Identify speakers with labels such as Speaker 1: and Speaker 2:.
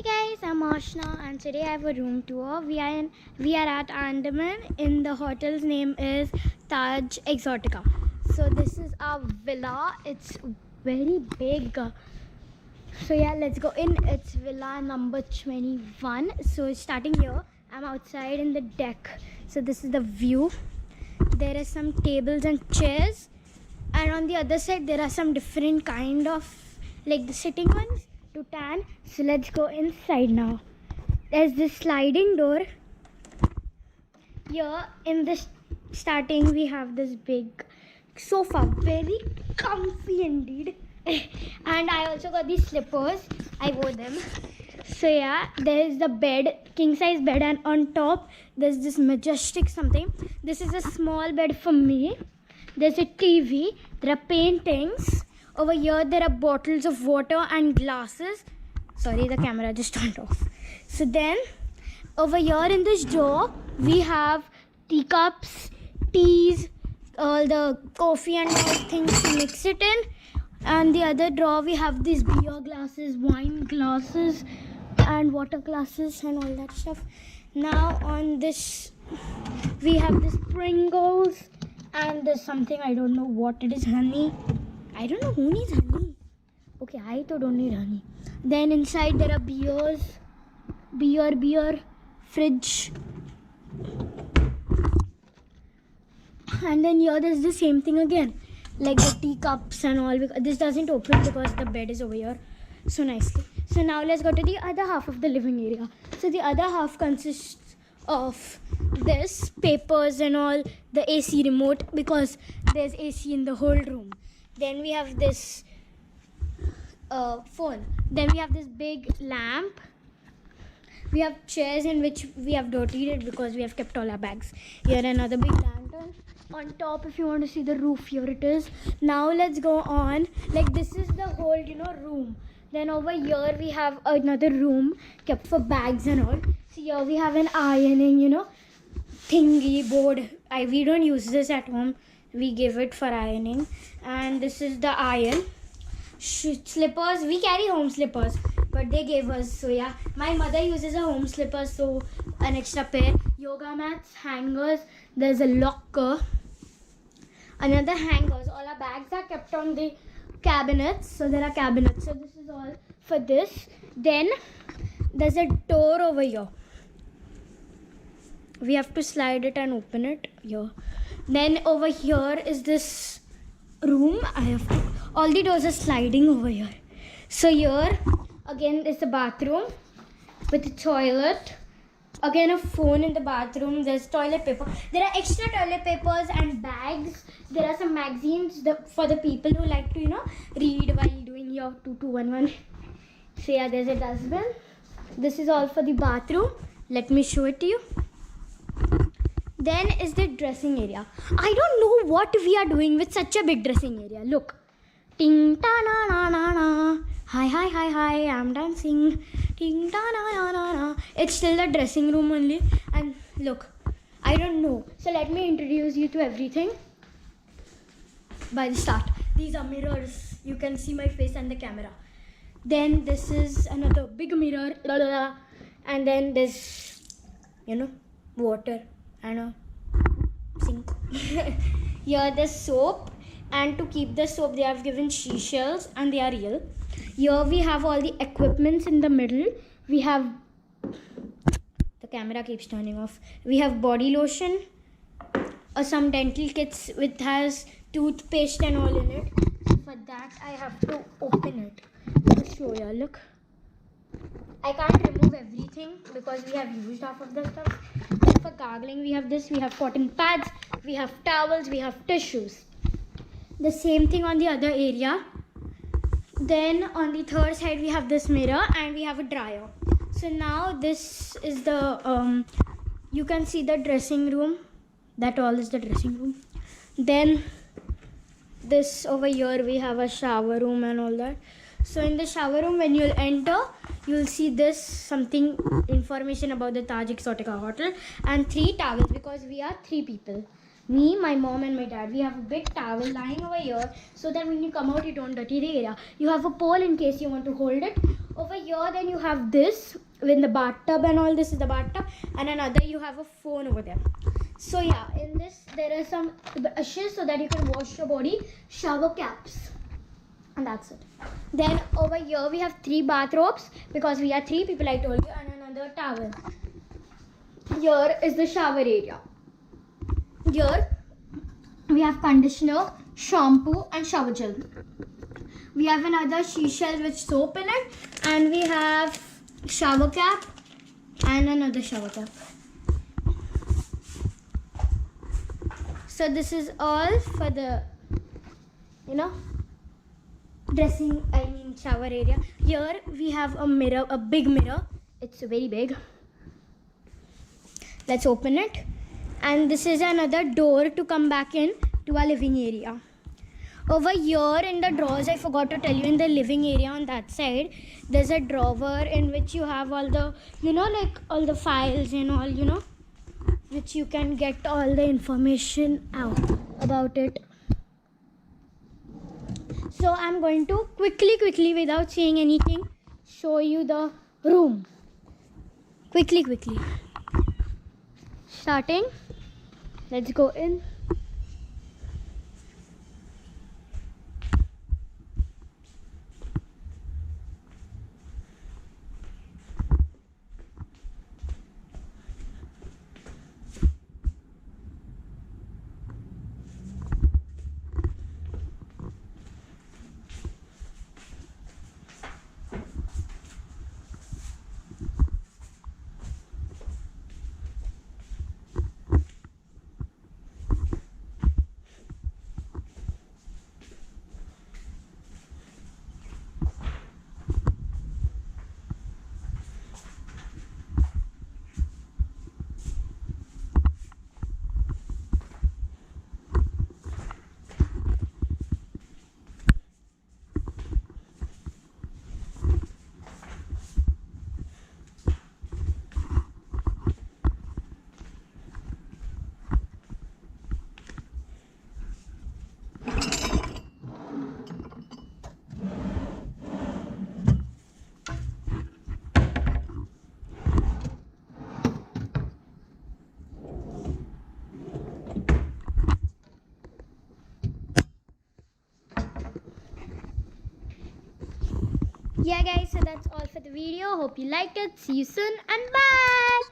Speaker 1: guys, I'm Ashna and today I have a room tour. We are at Andaman in the hotel's name is Taj Exotica. So this is our villa. It's very big. So yeah, let's go in. It's villa number 21. So starting here, I'm outside in the deck. So this is the view. There are some tables and chairs, and on the other side there are some different kind of like the sitting ones to tan. So let's go inside now. There's this sliding door. Here in this starting we have this big sofa, very comfy indeed. And I also got these slippers. I wore them. So yeah, there's the bed, king size bed, and on top there's this majestic something. This is a small bed for me. There's a TV. There are paintings. Over here there are bottles of water and glasses. Sorry, the camera just turned off. So then over here in this drawer we have teacups, teas, all the coffee and all things to mix it in. And the other drawer we have these beer glasses, wine glasses and water glasses and all that stuff. Now on this we have this Pringles and there's something, I don't know what it is, honey. I don't know who needs honey. Okay, I too don't need honey. Then inside there are beers, beer, fridge. And then here there's the same thing again, like the teacups and all. This doesn't open because the bed is over here so nicely. So now let's go to the other half of the living area. So the other half consists of this, papers and all, the AC remote because there's AC in the whole room. Then we have this phone. Then we have this big lamp. We have chairs in which we have dirtied it because we have kept all our bags. Here another big lantern. On top, if you want to see the roof, here it is. Now let's go on. Like this is the whole, room. Then over here we have another room kept for bags and all. So here we have an ironing, thingy board. We don't use this at home. We give it for ironing. And this is the iron. Slippers. We carry home slippers, but they gave us. So yeah, my mother uses a home slipper, so an extra pair. Yoga mats, hangers. There's a locker. Another hangers. All our bags are kept on the cabinets. So there are cabinets. So this is all for this. Then there's a door over here. We have to slide it and open it here. Then over here is this room. All the doors are sliding over here. So here again is the bathroom with a toilet. Again a phone in the bathroom. There's toilet paper. There are extra toilet papers and bags. There are some magazines for the people who like to read while doing your 2211. So yeah, there's a dustbin. This is all for the bathroom. Let me show it to you. Then is the dressing area. I don't know what we are doing with such a big dressing area. Look. Ting ta na na na na. Hi, I'm dancing. Ting ta na na na na. It's still the dressing room only. And look, I don't know. So let me introduce you to everything by the start. These are mirrors. You can see my face and the camera. Then this is another big mirror. And then this, water and a sink. Here the soap, and to keep the soap they have given seashells and they are real. Here we have all the equipments in the middle. We have, the camera keeps turning off. We have body lotion or some dental kits which has toothpaste and all in it. For that I have to open it to show you. Look, I can't remove everything because we have used half of the stuff. But for gargling we have this, we have cotton pads, we have towels, we have tissues. The same thing on the other area. Then on the third side we have this mirror and we have a dryer. So now this is the, you can see the dressing room. That all is the dressing room. Then this over here we have a shower room and all that. So in the shower room when you'll enter, you'll see this something information about the Taj Exotica hotel and 3 towels because we are 3 people. Me, my mom and my dad. We have a big towel lying over here so that when you come out you don't dirty the area. You have a pole in case you want to hold it. Over here, then you have this with the bathtub and all. This is the bathtub, and another you have a phone over there. So yeah, in this there are some brushes so that you can wash your body, shower caps, and that's it. Then over here we have 3 bathrobes because we are 3 people, I told you, and another towel. Here is the shower area. Here we have conditioner, shampoo, and shower gel. We have another seashell with soap in it, and we have shower cap and another shower cap. So this is all for the, shower area. Here we have a mirror, a big mirror. It's very big. Let's open it. And this is another door to come back in to our living area. Over here in the drawers, I forgot to tell you, in the living area on that side, there's a drawer in which you have all the, all the files and all, which you can get all the information out about it. So I'm going to quickly, without saying anything, show you the room. Quickly. Starting. Let's go in. Yeah guys, so that's all for the video. Hope you liked it. See you soon and bye.